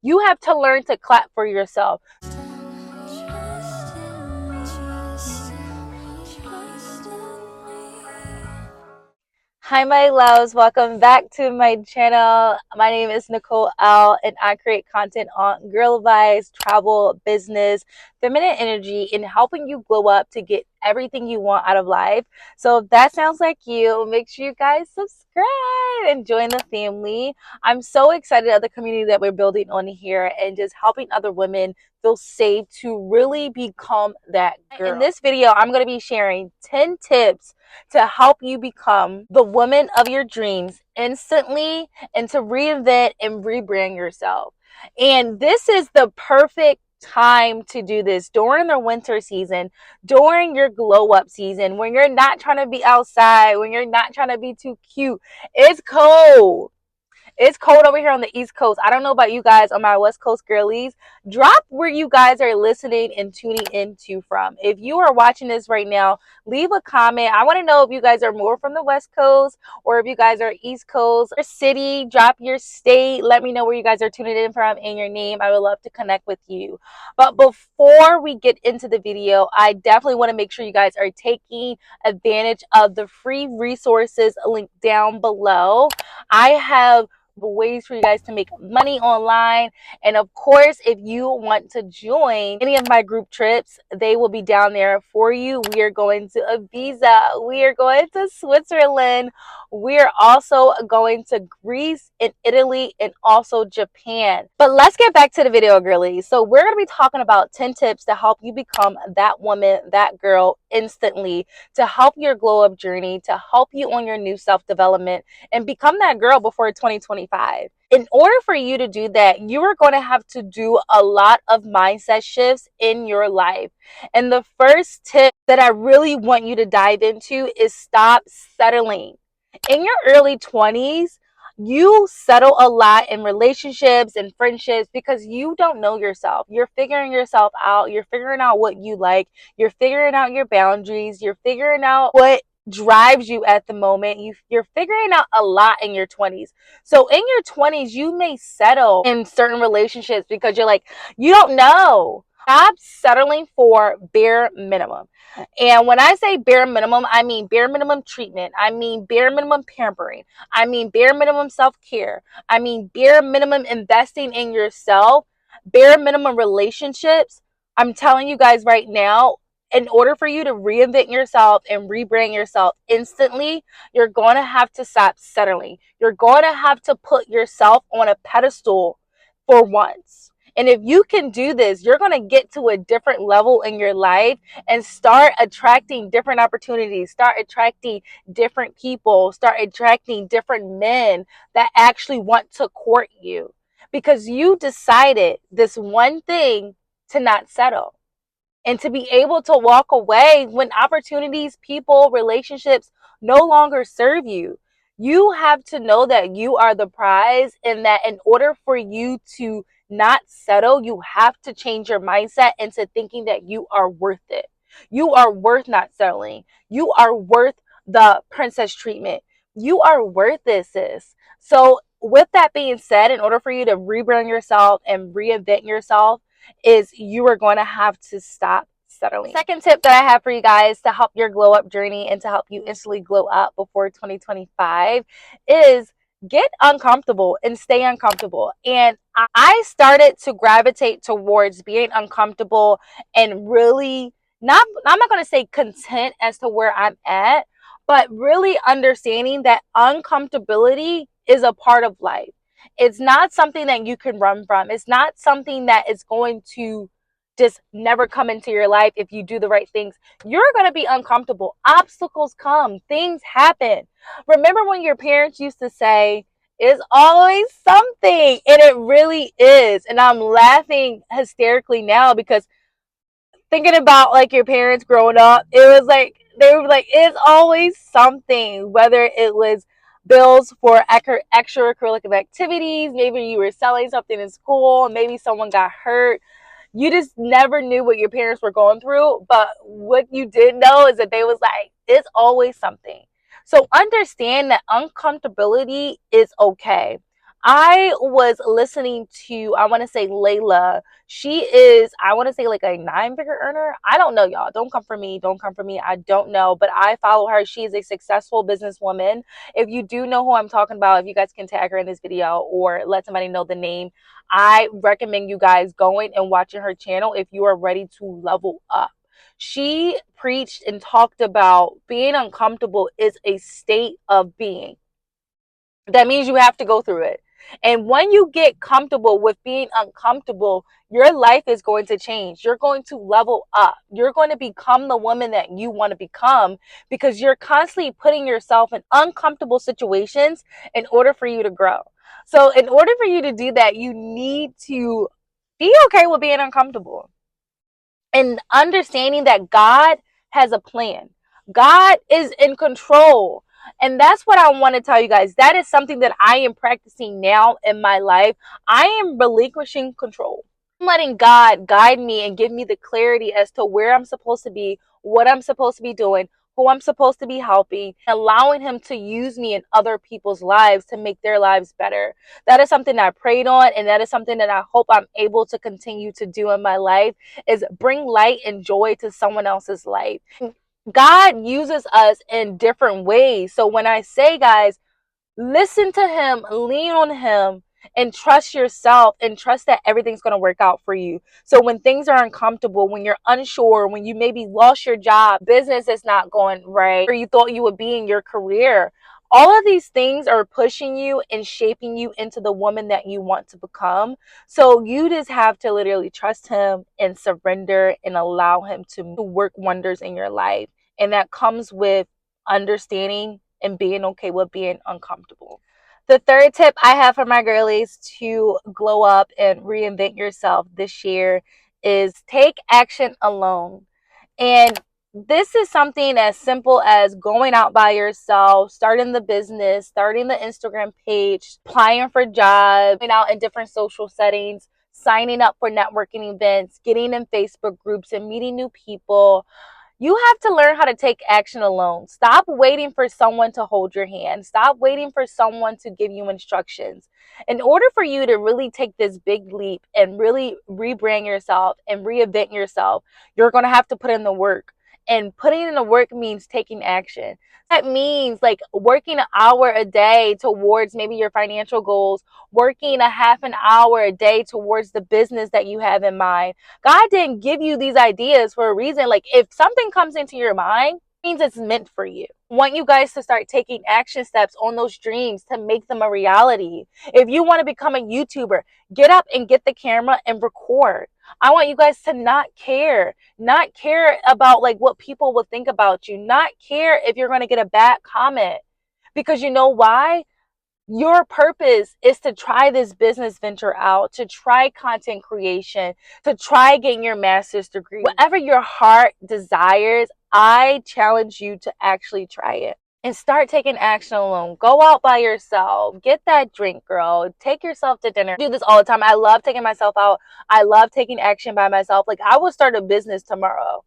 You have to learn to clap for yourself. Hi, my loves. Welcome back to my channel. My name is Nicole L, and I create content on girl vibes, travel, business, feminine energy, and helping you glow up to get everything you want out of life. So if that sounds like you, make sure you guys subscribe and join the family. I'm so excited at the community that we're building on here and just helping other women feel safe to really become that girl. In this video, I'm going to be sharing 10 tips to help you become the woman of your dreams instantly and to reinvent and rebrand yourself. And this is the perfect time to do this during the winter season, during your glow up season, when you're not trying to be outside, when you're not trying to be too cute. It's cold. It's cold over here on the East Coast. I don't know about you guys on my West Coast girlies. Drop where you guys are listening and tuning into from. If you are watching this right now, leave a comment. I want to know if you guys are more from the West Coast or if you guys are East Coast. Your city, drop your state. Let me know where you guys are tuning in from and your name. I would love to connect with you. But before we get into the video, I definitely want to make sure you guys are taking advantage of the free resources linked down below. I have ways for you guys to make money online, and of course, if you want to join any of my group trips, they will be down there for you. We are going to Ibiza, we are going to Switzerland, we are also going to Greece and Italy and also Japan. But let's get back to the video, girlies. So we're going to be talking about 10 tips to help you become that woman, that girl instantly, to help your glow up journey, to help you on your new self-development and become that girl before 2025. In order for you to do that, you are going to have to do a lot of mindset shifts in your life. And the first tip that I really want you to dive into is stop settling. In your early 20s, you settle a lot in relationships and friendships because you don't know yourself. You're figuring yourself out. You're figuring out what you like. You're figuring out your boundaries. You're figuring out what drives you at the moment. You're figuring out a lot in your 20s. So in your 20s, you may settle in certain relationships because you're like, you don't know. Stop settling for bare minimum. And when I say bare minimum, I mean bare minimum treatment. I mean bare minimum pampering. I mean bare minimum self-care. I mean bare minimum investing in yourself. Bare minimum relationships. I'm telling you guys right now, in order for you to reinvent yourself and rebrand yourself instantly, you're going to have to stop settling. You're going to have to put yourself on a pedestal for once. And if you can do this, you're going to get to a different level in your life and start attracting different opportunities, start attracting different people, start attracting different men that actually want to court you because you decided this one thing to not settle and to be able to walk away when opportunities, people, relationships no longer serve you. You have to know that you are the prize and that in order for you to not settle, you have to change your mindset into thinking that you are worth it. You are worth not settling. You are worth the princess treatment. You are worth this, sis. So with that being said, in order for you to rebrand yourself and reinvent yourself, is you are going to have to stop settling. The second tip that I have for you guys to help your glow up journey and to help you instantly glow up before 2025 is get uncomfortable and stay uncomfortable. And I started to gravitate towards being uncomfortable and really I'm not going to say content as to where I'm at, but really understanding that uncomfortability is a part of life. It's not something that you can run from. It's not something that is going to just never come into your life if you do the right things. You're going to be uncomfortable. Obstacles come. Things happen. Remember when your parents used to say, it's always something, and it really is. And I'm laughing hysterically now because thinking about like your parents growing up, it was like they were like, it's always something, whether it was bills for extracurricular activities, maybe you were selling something in school, maybe someone got hurt. You just never knew what your parents were going through, but what you did know is that they was like, it's always something. So understand that uncomfortability is okay. I was listening to, I want to say Layla. She is, I want to say like a 9-figure earner. I don't know, y'all. Don't come for me. Don't come for me. I don't know. But I follow her. She is a successful businesswoman. If you do know who I'm talking about, if you guys can tag her in this video or let somebody know the name, I recommend you guys going and watching her channel if you are ready to level up. She preached and talked about being uncomfortable is a state of being. That means you have to go through it. And when you get comfortable with being uncomfortable, your life is going to change. You're going to level up. You're going to become the woman that you want to become because you're constantly putting yourself in uncomfortable situations in order for you to grow. So in order for you to do that, you need to be okay with being uncomfortable and understanding that God has a plan. God is in control. And that's what I want to tell you guys. That is something that I am practicing now in my life. I am relinquishing control. I'm letting God guide me and give me the clarity as to where I'm supposed to be, what I'm supposed to be doing, who I'm supposed to be helping, allowing Him to use me in other people's lives to make their lives better. That is something that I prayed on, and that is something that I hope I'm able to continue to do in my life, is bring light and joy to someone else's life. God uses us in different ways. So when I say, guys, listen to Him, lean on Him, and trust yourself and trust that everything's going to work out for you. So when things are uncomfortable, when you're unsure, when you maybe lost your job, business is not going right, or you thought you would be in your career, all of these things are pushing you and shaping you into the woman that you want to become. So you just have to literally trust Him and surrender and allow Him to work wonders in your life. And that comes with understanding and being okay with being uncomfortable. The third tip I have for my girlies to glow up and reinvent yourself this year is take action alone. And this is something as simple as going out by yourself, starting the business, starting the Instagram page, applying for jobs, going out in different social settings, signing up for networking events, getting in Facebook groups and meeting new people. You have to learn how to take action alone. Stop waiting for someone to hold your hand. Stop waiting for someone to give you instructions. In order for you to really take this big leap and really rebrand yourself and reinvent yourself, you're going to have to put in the work. And putting in the work means taking action. That means like working an hour a day towards maybe your financial goals, working a half an hour a day towards the business that you have in mind. God didn't give you these ideas for a reason. Like if something comes into your mind, it means it's meant for you. I want you guys to start taking action steps on those dreams to make them a reality. If you want to become a YouTuber, get up and get the camera and record. I want you guys to not care about like what people will think about you, not care if you're going to get a bad comment, because you know why? Your purpose is to try this business venture out, to try content creation, to try getting your master's degree. Whatever your heart desires, I challenge you to actually try it and start taking action alone. Go out by yourself. Get that drink, girl. Take yourself to dinner. I do this all the time. I love taking myself out. I love taking action by myself. Like I will start a business tomorrow.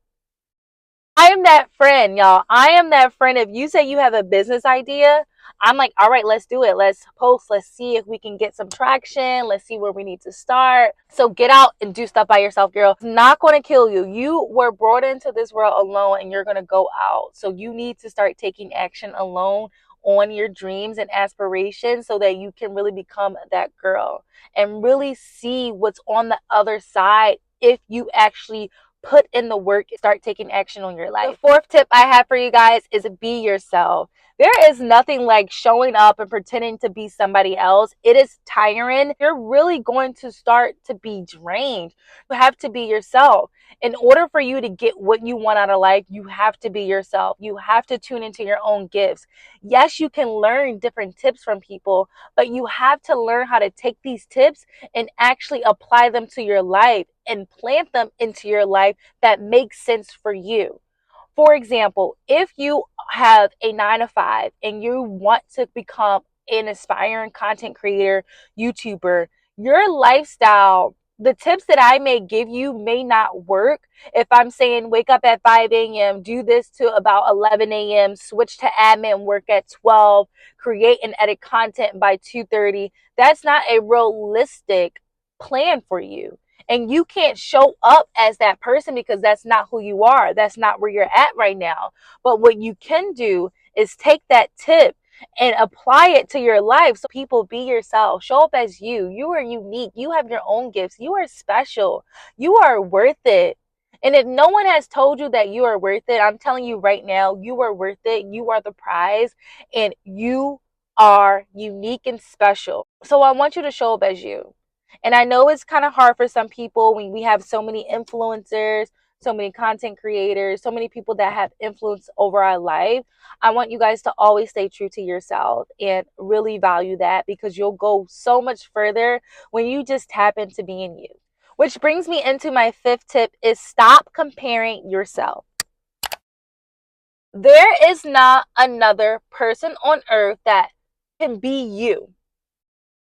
I am that friend, y'all. I am that friend. If you say you have a business idea, I'm like, all right, let's do it. Let's post. Let's see if we can get some traction. Let's see where we need to start. So get out and do stuff by yourself, girl. It's not going to kill you. You were brought into this world alone and you're going to go out. So you need to start taking action alone on your dreams and aspirations so that you can really become that girl and really see what's on the other side if you actually put in the work and start taking action on your life. The fourth tip I have for you guys is be yourself. There is nothing like showing up and pretending to be somebody else. It is tiring. You're really going to start to be drained. You have to be yourself. In order for you to get what you want out of life, you have to be yourself. You have to tune into your own gifts. Yes, you can learn different tips from people, but you have to learn how to take these tips and actually apply them to your life and plant them into your life that makes sense for you. For example, if you have a 9 to 5 and you want to become an aspiring content creator, YouTuber, your lifestyle The tips that I may give you may not work. If I'm saying wake up at 5 a.m., do this to about 11 a.m., switch to admin work at 12, create and edit content by 2:30, that's not a realistic plan for you. And you can't show up as that person because that's not who you are. That's not where you're at right now. But what you can do is take that tip and apply it to your life. So people, be yourself, show up as you. You are unique. You have your own gifts. You are special. You are worth it. And if no one has told you that you are worth it, I'm telling you right now, you are worth it. You are the prize, and you are unique and special. So I want you to show up as you. And I know it's kind of hard for some people when we have so many influencers, so many content creators, so many people that have influence over our life. I want you guys to always stay true to yourself and really value that, because you'll go so much further when you just tap into being you. Which brings me into my fifth tip is stop comparing yourself. There is not another person on earth that can be you.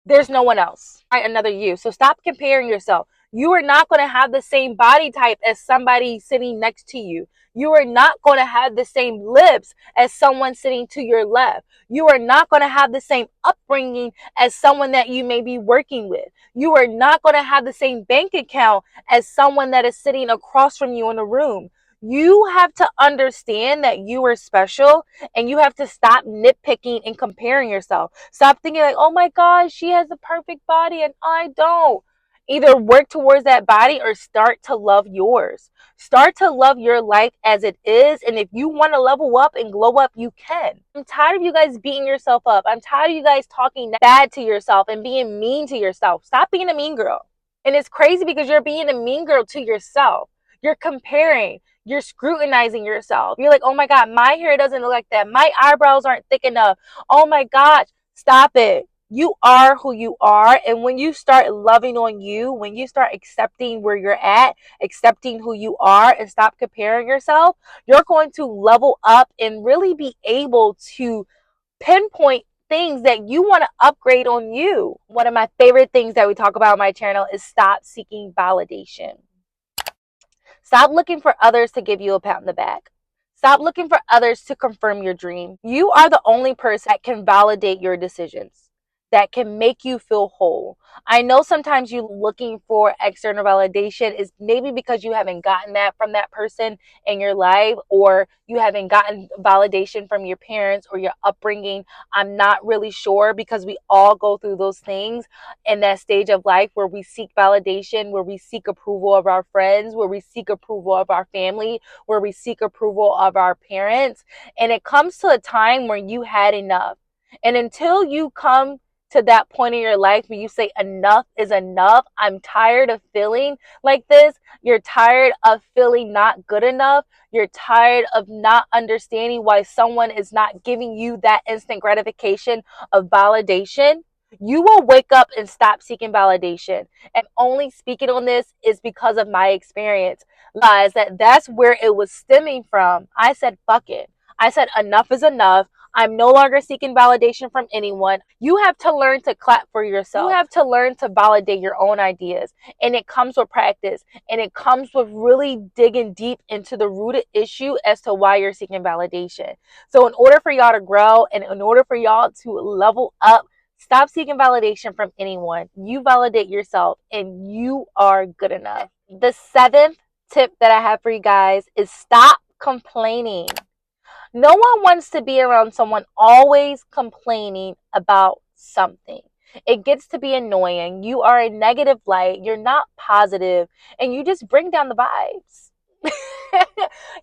There's no one else, right? Another you. So stop comparing yourself. You are not going to have the same body type as somebody sitting next to you. You are not going to have the same lips as someone sitting to your left. You are not going to have the same upbringing as someone that you may be working with. You are not going to have the same bank account as someone that is sitting across from you in a room. You have to understand that you are special, and you have to stop nitpicking and comparing yourself. Stop thinking like, oh my gosh, she has a perfect body and I don't. Either work towards that body or start to love yours. Start to love your life as it is. And if you want to level up and glow up, you can. I'm tired of you guys beating yourself up. I'm tired of you guys talking bad to yourself and being mean to yourself. Stop being a mean girl. And it's crazy because you're being a mean girl to yourself. You're comparing. You're scrutinizing yourself. You're like, oh my God, my hair doesn't look like that. My eyebrows aren't thick enough. Oh my gosh, stop it. You are who you are. And when you start loving on you, when you start accepting where you're at, accepting who you are, and stop comparing yourself, you're going to level up and really be able to pinpoint things that you want to upgrade on you. One of my favorite things that we talk about on my channel is stop seeking validation. Stop looking for others to give you a pat on the back. Stop looking for others to confirm your dream. You are the only person that can validate your decisions, that can make you feel whole. I know sometimes you looking for external validation is maybe because you haven't gotten that from that person in your life, or you haven't gotten validation from your parents or your upbringing. I'm not really sure, because we all go through those things in that stage of life where we seek validation, where we seek approval of our friends, where we seek approval of our family, where we seek approval of our parents. And it comes to a time where you had enough. And until you come to that point in your life where you say enough is enough, I'm tired of feeling like this, you're tired of feeling not good enough, you're tired of not understanding why someone is not giving you that instant gratification of validation, you will wake up and stop seeking validation. And only speaking on this is because of my experience. Lies that's where it was stemming from. I said, fuck it. I said, enough is enough. I'm no longer seeking validation from anyone. You have to learn to clap for yourself. You have to learn to validate your own ideas. And it comes with practice. And it comes with really digging deep into the rooted issue as to why you're seeking validation. So in order for y'all to grow, and in order for y'all to level up, stop seeking validation from anyone. You validate yourself, and you are good enough. The seventh tip that I have for you guys is stop complaining. No one wants to be around someone always complaining about something. It gets to be annoying. You are a negative light. You're not positive, and you just bring down the vibes.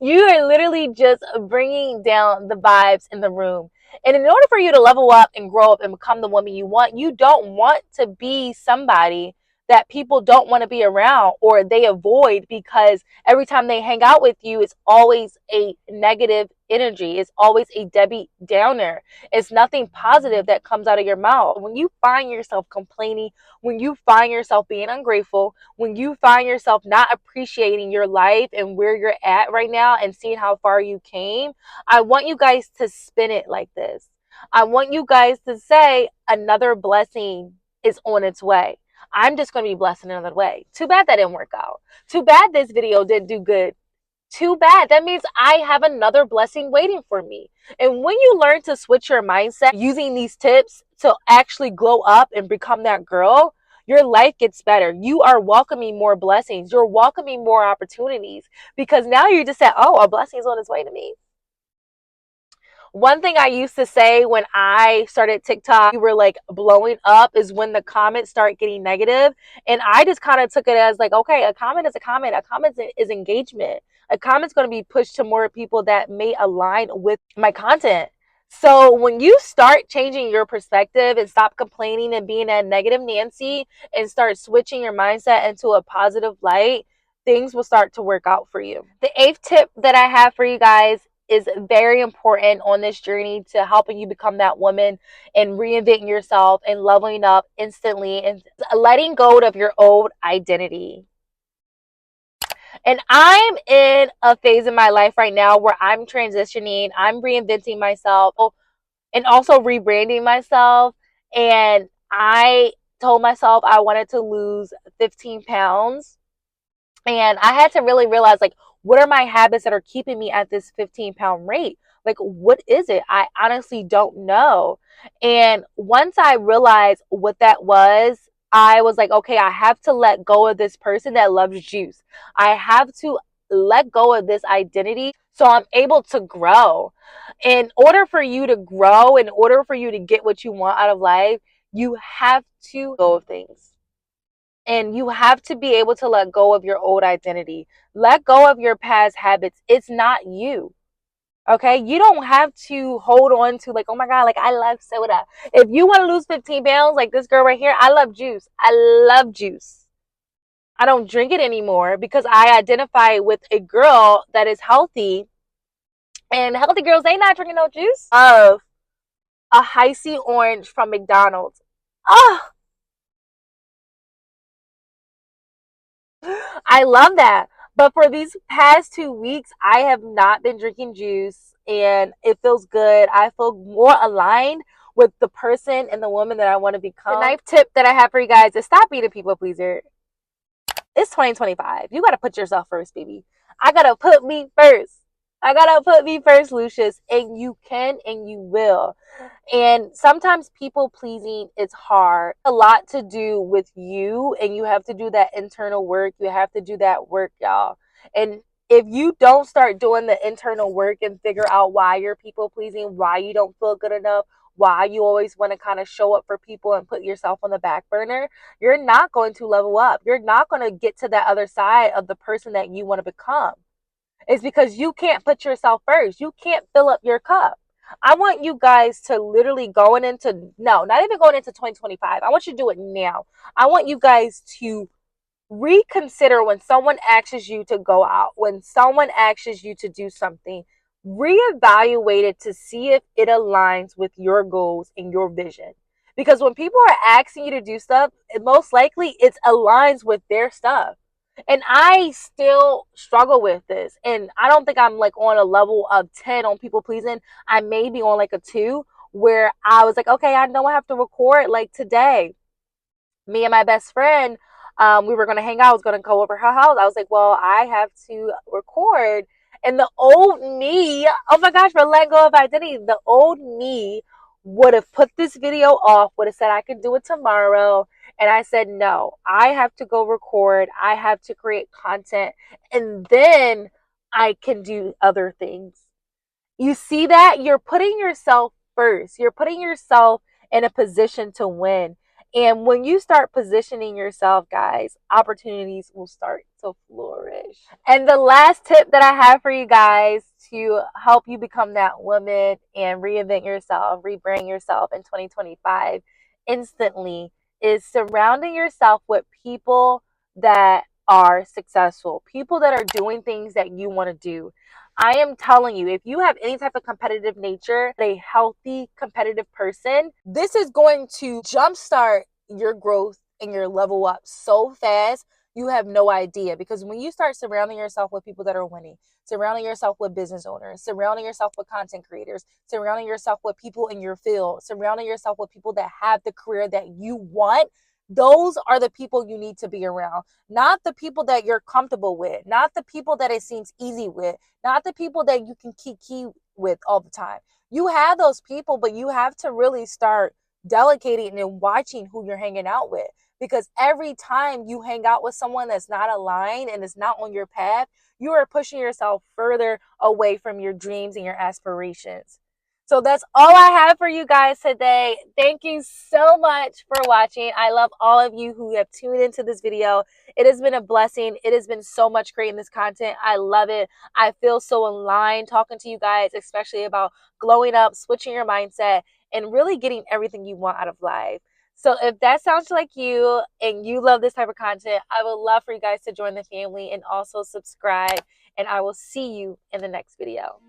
You are literally just bringing down the vibes in the room. And in order for you to level up and grow up and become the woman you want, you don't want to be somebody that people don't want to be around or they avoid, because every time they hang out with you, it's always a negative energy. It's always a Debbie Downer. It's nothing positive that comes out of your mouth. When you find yourself complaining, when you find yourself being ungrateful, when you find yourself not appreciating your life and where you're at right now and seeing how far you came, I want you guys to spin it like this. I want you guys to say another blessing is on its way. I'm just going to be blessed in another way. Too bad that didn't work out. Too bad this video didn't do good. Too bad. That means I have another blessing waiting for me. And when you learn to switch your mindset using these tips to actually glow up and become that girl, your life gets better. You are welcoming more blessings. You're welcoming more opportunities because now you just said, oh, a blessing is on its way to me. One thing I used to say when I started TikTok, we were like blowing up, is when the comments start getting negative. And I just kind of took it as like, okay, a comment is a comment. A comment is engagement. A comment's going to be pushed to more people that may align with my content. So when you start changing your perspective and stop complaining and being a negative Nancy and start switching your mindset into a positive light, things will start to work out for you. The 8th tip that I have for you guys is very important on this journey to helping you become that woman and reinventing yourself and leveling up instantly and letting go of your old identity. And I'm in a phase in my life right now where I'm transitioning, I'm reinventing myself and also rebranding myself. And I told myself I wanted to lose 15 pounds. And I had to really realize, like, what are my habits that are keeping me at this 15-pound rate? Like, what is it? I honestly don't know. And once I realized what that was, I was like, okay, I have to let go of this person that loves juice. I have to let go of this identity so I'm able to grow. In order for you to grow, in order for you to get what you want out of life, you have to go of things. And you have to be able to let go of your old identity. Let go of your past habits. It's not you. Okay? You don't have to hold on to, like, oh my God, like, I love soda. If you want to lose 15 pounds, like this girl right here, I love juice. I love juice. I don't drink it anymore because I identify with a girl that is healthy. And healthy girls, they not drinking no juice. Of a icy orange from McDonald's. Oh, I love that. But for these past 2 weeks, I have not been drinking juice and it feels good. I feel more aligned with the person and the woman that I want to become. The 9th tip that I have for you guys is stop being a people pleaser. It's 2025. You got to put yourself first, baby. I got to put me first. I got to put me first, Lucius. And you can and you will. And sometimes people pleasing is hard. A lot to do with you, and you have to do that internal work. You have to do that work, y'all. And if you don't start doing the internal work and figure out why you're people pleasing, why you don't feel good enough, why you always want to kind of show up for people and put yourself on the back burner, you're not going to level up. You're not going to get to that other side of the person that you want to become. It's because you can't put yourself first. You can't fill up your cup. I want you guys to literally going into, no, not even going into 2025. I want you to do it now. I want you guys to reconsider when someone asks you to go out, when someone asks you to do something, reevaluate it to see if it aligns with your goals and your vision. Because when people are asking you to do stuff, most likely it aligns with their stuff. And I still struggle with this. And I don't think I'm like on a level of 10 on people pleasing. I may be on like a 2 where I was like, okay, I know I have to record like today. Me and my best friend, we were going to hang out. I was going to go over her house. I was like, well, I have to record. And the old me, oh my gosh, for letting go of identity, the old me would have put this video off, would have said I could do it tomorrow. And I said, no, I have to go record. I have to create content. And then I can do other things. You see that? You're putting yourself first. You're putting yourself in a position to win. And when you start positioning yourself, guys, opportunities will start to flourish. And the last tip that I have for you guys to help you become that woman and reinvent yourself, rebrand yourself in 2025 instantly is surrounding yourself with people that are successful, people that are doing things that you want to do. I am telling you, if you have any type of competitive nature, a healthy competitive person, this is going to jumpstart your growth and your level up so fast. You have no idea, because when you start surrounding yourself with people that are winning, surrounding yourself with business owners, surrounding yourself with content creators, surrounding yourself with people in your field, surrounding yourself with people that have the career that you want, Those are the people you need to be around, not the people that you're comfortable with, not the people that it seems easy with, not the people that you can key with all the time. You have those people, but you have to really start delegating and watching who you're hanging out with. Because every time you hang out with someone that's not aligned and is not on your path, you are pushing yourself further away from your dreams and your aspirations. So that's all I have for you guys today. Thank you so much for watching. I love all of you who have tuned into this video. It has been a blessing. It has been so much creating this content. I love it. I feel so aligned talking to you guys, especially about glowing up, switching your mindset, and really getting everything you want out of life. So if that sounds like you and you love this type of content, I would love for you guys to join the family and also subscribe. And I will see you in the next video.